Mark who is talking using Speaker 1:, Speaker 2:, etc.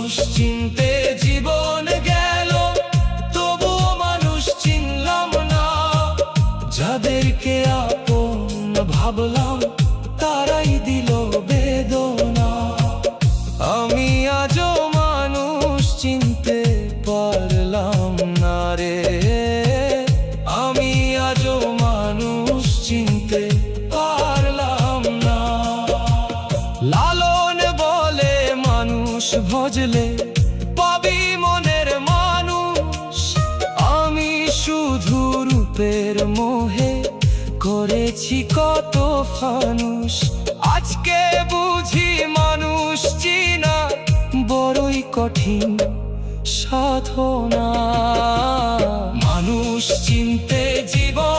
Speaker 1: মানুষ চিনতে জীবন গেল, তবুও মানুষ চিনলাম না। যাদেরকে আপন ভাবলাম তারাই দিল বেদনা। আমি আজও মানুষ চিনতে পারলাম না রে, আমি আজও মানুষ চিনতে পারলাম না। লালন বলে মানুষ ভজলে পাবি মনের মানুষ, আমি শুধু রূপের মোহে করেছি কত ফানুষ। আজকে বুঝি মানুষ চিনা বড়ই কঠিন সাধনা। মানুষ চিনতে জীবন